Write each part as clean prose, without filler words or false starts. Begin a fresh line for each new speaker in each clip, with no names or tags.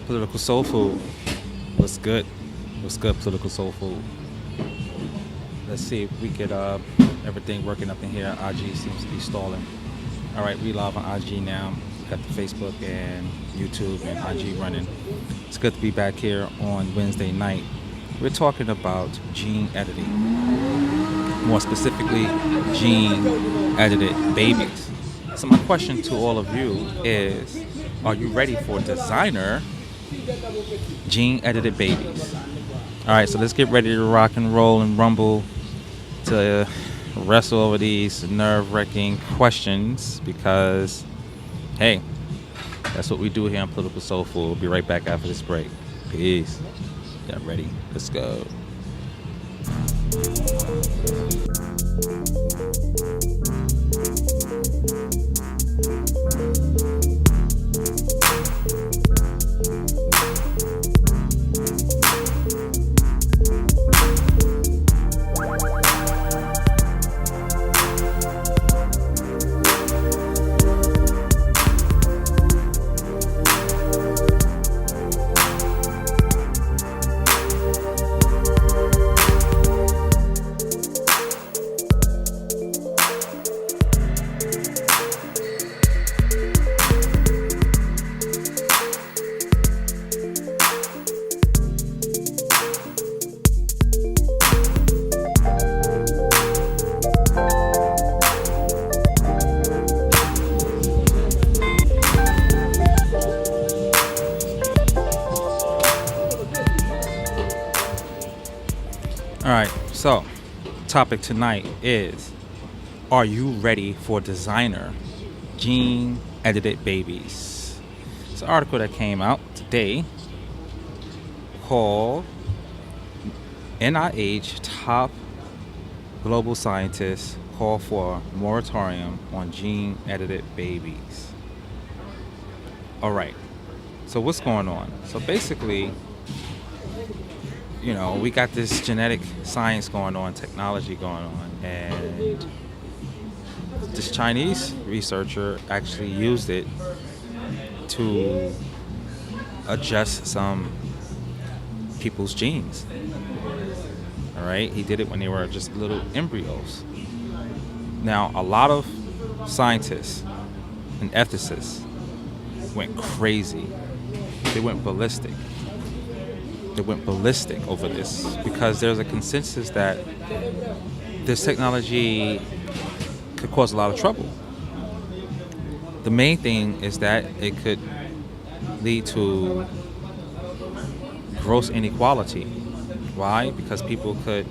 Political Soul Food. What's good? What's good, Political Soul Food? Let's see if we get everything working up in here. IG seems to be stalling. All right, we live on IG now. Got the Facebook and YouTube and IG running. It's good to be back here on Wednesday night. We're talking about gene editing, more specifically, gene edited babies. So my question to all of you is, are you ready for designer gene edited babies? All right, so let's get ready to rock and roll and rumble to wrestle over these nerve-wracking questions because, hey, that's what we do here on Political Soul Food. We'll be right back after this break. Peace. Y'all ready? Let's go. All right, so topic tonight is, are you ready for designer gene edited babies? It's an article that came out today called NIH Top Global Scientists Call for Moratorium on Gene Edited Babies. All right, so what's going on? So basically, we got this genetic science going on, technology going on, and this Chinese researcher actually used it to adjust some people's genes. All right, he did it when they were just little embryos. Now, a lot of scientists and ethicists went crazy. They went ballistic. They went ballistic over this because there's a consensus that this technology could cause a lot of trouble. The main thing is that it could lead to gross inequality. Why? Because people could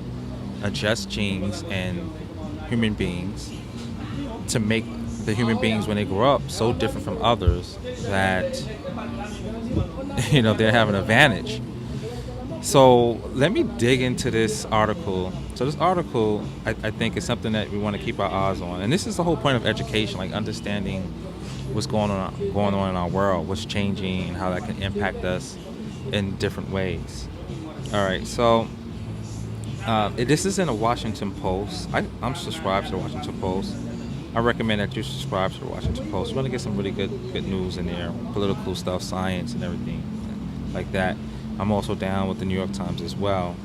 adjust genes in human beings to make the human beings when they grow up so different from others that they have an advantage. So let me dig into this article. So this article, I think, is something that we want to keep our eyes on. And this is the whole point of education, like understanding what's going on in our world, what's changing, and how that can impact us in different ways. All right, so this is in the Washington Post. I'm subscribed to the Washington Post. I recommend that you subscribe to the Washington Post. We're going to get some really good news in there, political stuff, science, and everything like that. I'm also down with the New York Times as well.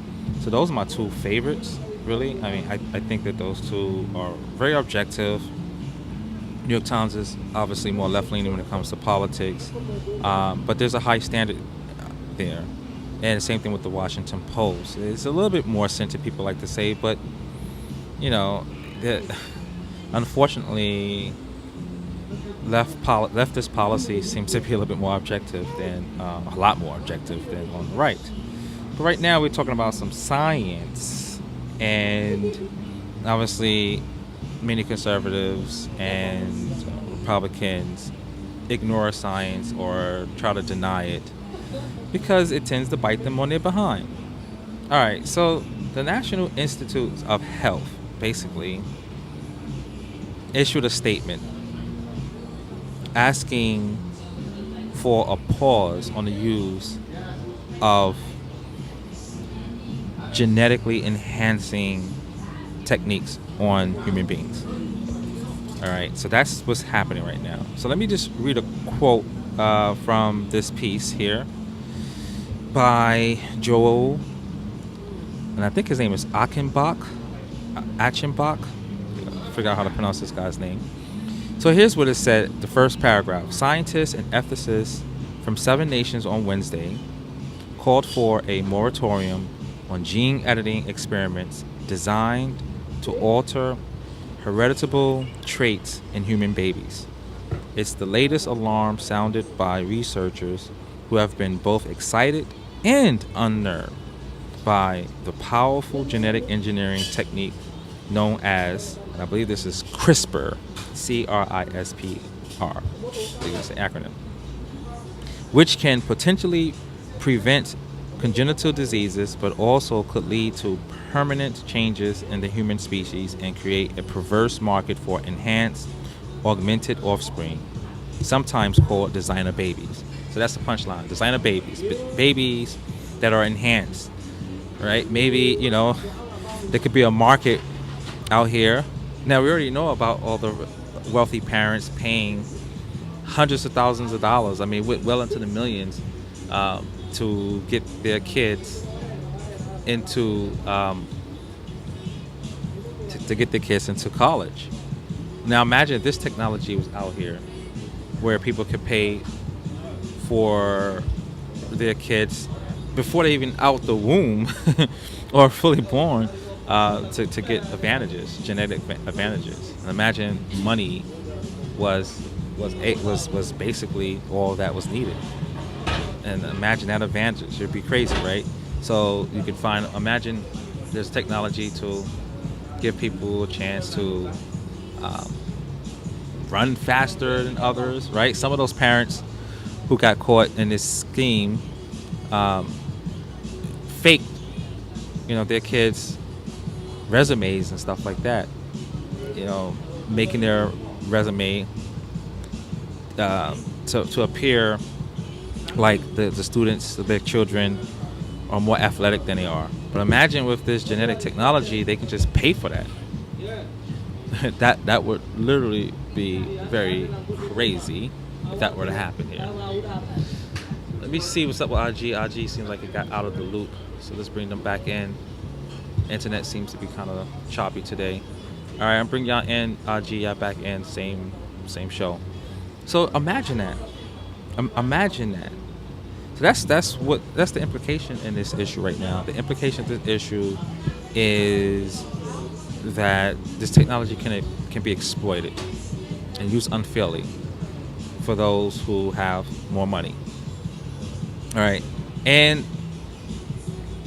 So those are my two favorites, really. I mean, I think that those two are very objective. New York Times is obviously more left-leaning when it comes to politics, but there's a high standard there. And the same thing with the Washington Post. It's a little bit more centered, people like to say, but, unfortunately, leftist policy seems to be a little bit more objective than a lot more objective than on the right. But right now we're talking about some science, and obviously many conservatives and Republicans ignore science or try to deny it because it tends to bite them on their behind. All right, so the National Institute of Health basically issued a statement asking for a pause on the use of genetically enhancing techniques on human beings. All right, so that's what's happening right now. So let me just read a quote from this piece here. by Joel, and I think his name is Achenbach. Figure out how to pronounce this guy's name. So here's what it said, the first paragraph. Scientists and ethicists from 7 nations on Wednesday called for a moratorium on gene editing experiments designed to alter heritable traits in human babies. It's the latest alarm sounded by researchers who have been both excited and unnerved by the powerful genetic engineering technique known as, and I believe this is CRISPR, CRISPR, I think it's an acronym, which can potentially prevent congenital diseases, but also could lead to permanent changes in the human species and create a perverse market for enhanced, augmented offspring, sometimes called designer babies. So that's the punchline: designer babies, babies that are enhanced, right? Maybe, there could be a market out here. Now, we already know about all the wealthy parents paying hundreds of thousands of dollars, I mean, well into the millions, to get their kids into to get their kids into college. Now imagine if this technology was out here where people could pay for their kids before they even out the womb or fully born, to get advantages, genetic advantages. And imagine money was basically all that was needed. And imagine that advantage. It'd be crazy, right? So you could imagine there's technology to give people a chance to run faster than others, right? Some of those parents who got caught in this scheme faked, their kids' resumes and stuff like that. Making their resume to appear like the students, their children, are more athletic than they are. But imagine with this genetic technology, they can just pay for that. That would literally be very crazy if that were to happen here. Let me see what's up with IG. IG seems like it got out of the loop, so let's bring them back in. Internet seems to be kind of choppy today. All right, I'm bringing y'all in. IG, y'all back in. Same show. So imagine that. Imagine that. So that's the implication in this issue right now. The implication of this issue is that this technology can be exploited and used unfairly for those who have more money. All right, and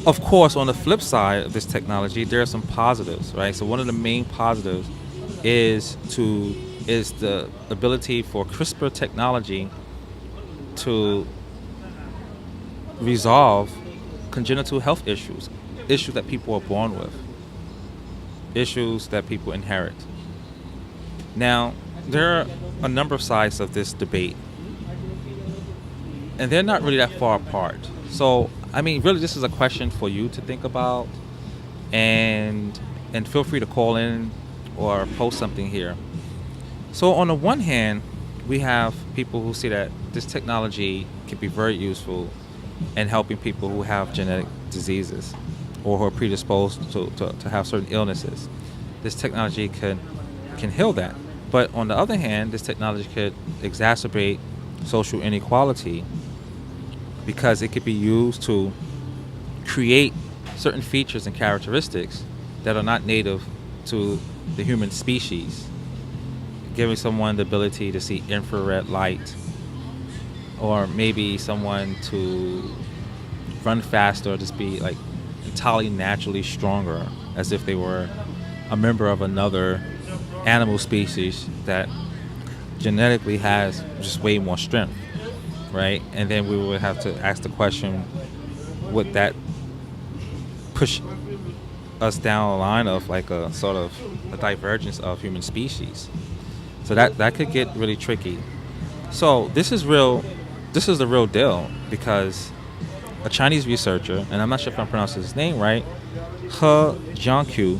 of course, on the flip side of this technology, there are some positives, right? So one of the main positives is the ability for CRISPR technology to resolve congenital health issues that people are born with, issues that people inherit. Now, there are a number of sides of this debate, and they're not really that far apart. So, I mean, really, this is a question for you to think about, and feel free to call in or post something here. So, on the one hand, we have people who see that this technology can be very useful in helping people who have genetic diseases or who are predisposed to have certain illnesses. This technology can heal that. But on the other hand, this technology could exacerbate social inequality because it could be used to create certain features and characteristics that are not native to the human species, giving someone the ability to see infrared light, or maybe someone to run faster or just be like entirely naturally stronger, as if they were a member of another animal species that genetically has just way more strength, right? And then we would have to ask the question, would that push us down a line of like a sort of a divergence of human species? So that could get really tricky. So this is the real deal, because a Chinese researcher, and I'm not sure if I'm pronouncing his name right, He Jiankui,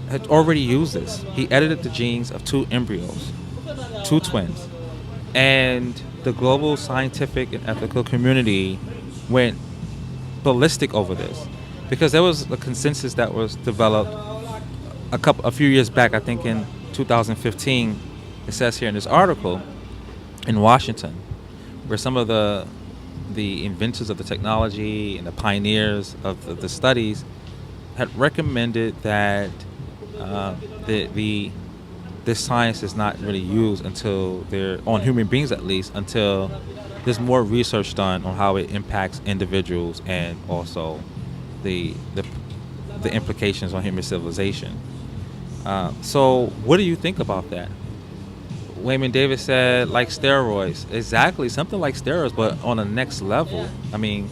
had already used this. He edited the genes of 2 embryos, 2 twins, and the global scientific and ethical community went ballistic over this, because there was a consensus that was developed a few years back. I think in 2015, it says here in this article, in Washington, where some of the inventors of the technology and the pioneers of the studies had recommended that this science is not really used until they're on human beings, at least until there's more research done on how it impacts individuals and also the implications on human civilization. So what do you think about that? Wayman Davis said, like steroids. Exactly, something like steroids, but on the next level. I mean,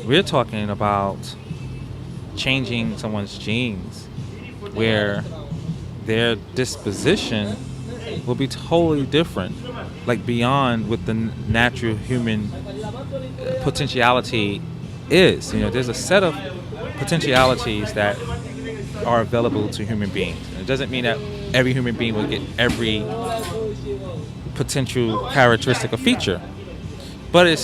we're talking about changing someone's genes where their disposition will be totally different, like beyond what the natural human potentiality is. There's a set of potentialities that are available to human beings. And it doesn't mean that every human being will get every potential characteristic or feature, but it's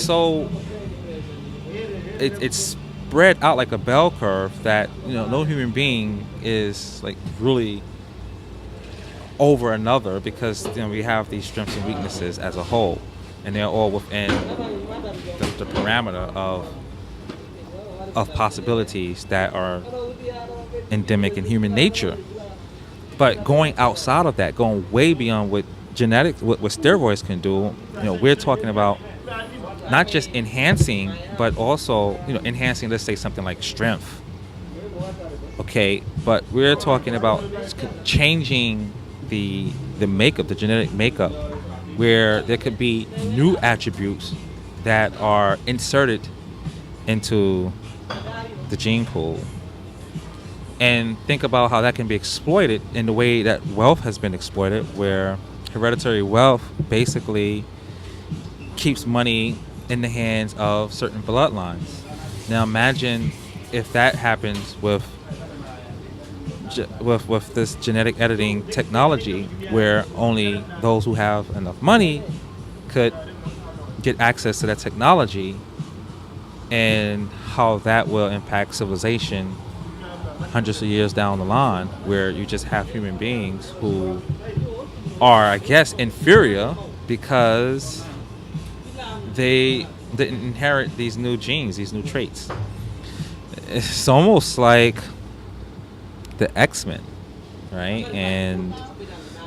spread out like a bell curve that no human being is like really over another, because we have these strengths and weaknesses as a whole, and they're all within the parameter of possibilities that are endemic in human nature. But going outside of that, going way beyond what steroids can do, we're talking about not just enhancing, but also enhancing, let's say, something like strength. Okay, but we're talking about changing the makeup, the genetic makeup, where there could be new attributes that are inserted into the gene pool. And think about how that can be exploited in the way that wealth has been exploited, where hereditary wealth basically keeps money in the hands of certain bloodlines. Now imagine if that happens with this genetic editing technology, where only those who have enough money could get access to that technology, and how that will impact civilization hundreds of years down the line, where you just have human beings who are, I guess, inferior because they didn't inherit these new genes, these new traits. It's almost like the X-Men, right? And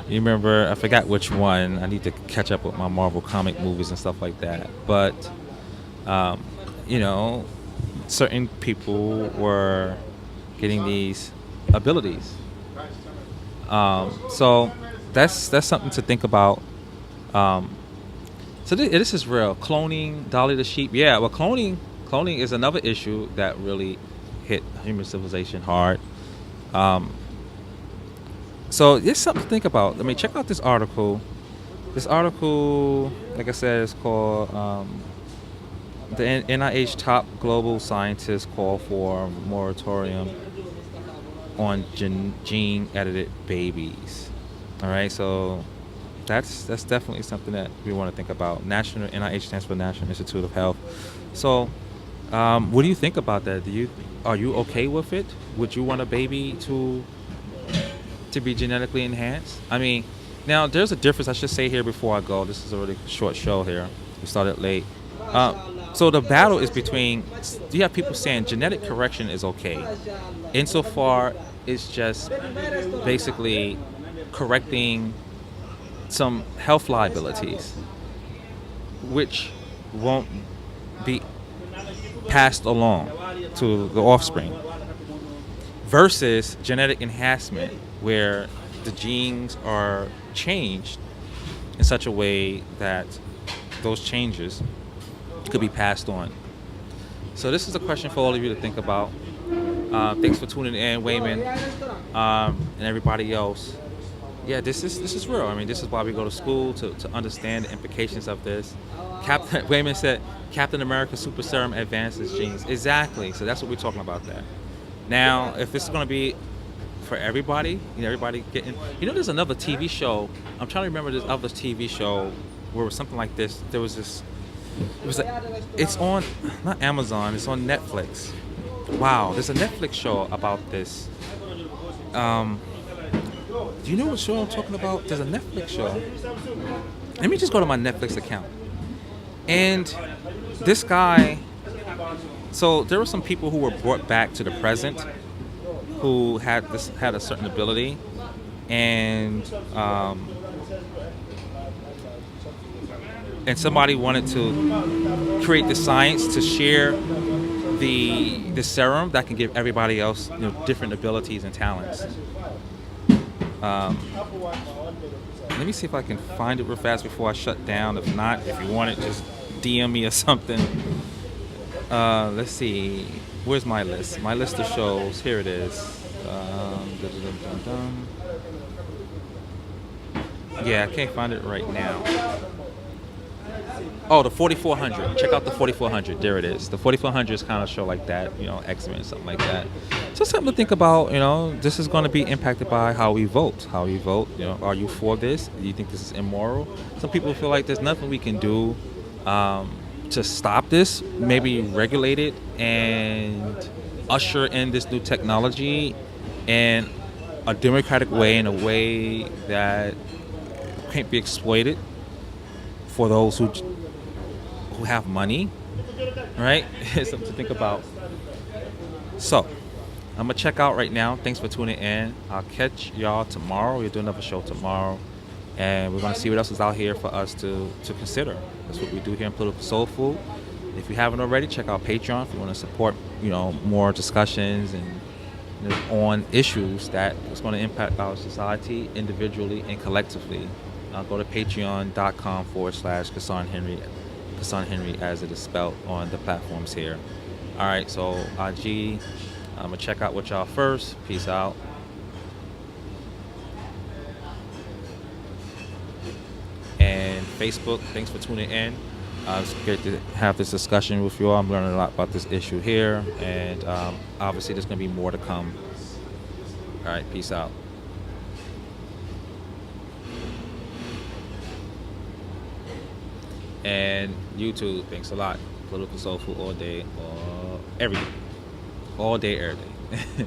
you remember, I forgot which one. I need to catch up with my Marvel comic movies and stuff like that. But, certain people were getting these abilities. So that's something to think about. So this is real. Cloning, Dolly the sheep. Yeah, well, cloning is another issue that really hit human civilization hard. So it's something to think about. I mean, check out this article. This article, like I said, is called the NIH top global scientists call for moratorium on gene-edited babies. All right, so that's definitely something that we want to think about. NIH stands for National Institute of Health. So, what do you think about that? Are you okay with it? Would you want a baby to be genetically enhanced? I mean, now there's a difference. I should say here before I go. This is a really short show here. We started late. So the battle is between. You have people saying genetic correction is okay, insofar it's just basically correcting some health liabilities, which won't be passed along to the offspring, versus genetic enhancement, where the genes are changed in such a way that those changes could be passed on. So this is a question for all of you to think about. Thanks for tuning in, Wayman, and everybody else. Yeah, this is real. I mean, this is why we go to school, to understand the implications of this. Wayman said, Captain America Super Serum advances genes. Exactly. So that's what we're talking about there. Now, if this is going to be for everybody, everybody getting... there's another TV show. I'm trying to remember this other TV show where it was something like this. There was this It was it's on not Amazon. It's on Netflix. Wow, there's a Netflix show about this. Um, do you know what show I'm talking about? There's a Netflix show. Let me just go to my Netflix account. And this guy, so there were some people who were brought back to the present who had a certain ability, and somebody wanted to create the science to share the serum that can give everybody else different abilities and talents. Um, Let me see if I can find it real fast before I shut down. If not, if you want it, just DM me or something. Let's see. Where's my list? My list of shows. Here it is. Dun, dun, dun, dun, dun. Yeah, I can't find it right now. Oh, the 4400. Check out the 4400. There it is. The 4400 is kind of show like that, X-Men, something like that. So something to think about. This is going to be impacted by how we vote. How we vote. Are you for this? Do you think this is immoral? Some people feel like there's nothing we can do to stop this. Maybe regulate it and usher in this new technology in a democratic way, in a way that can't be exploited for those who have money, right? It's something to think about. So, I'm gonna check out right now. Thanks for tuning in. I'll catch y'all tomorrow. We'll do another show tomorrow, and we're gonna see what else is out here for us to consider. That's what we do here in Political Soul Food. If you haven't already, check out Patreon if you want to support, more discussions and on issues that is going to impact our society individually and collectively. Go to patreon.com/Kassan Henry. Kassan Henry as it is spelled on the platforms here. All right, so IG, I'm going to check out with y'all first. Peace out. And Facebook, thanks for tuning in. It's great to have this discussion with you all. I'm learning a lot about this issue here, and obviously there's going to be more to come. All right, peace out. And YouTube, thanks a lot. Political Soul Food all day, every day. All day, every day.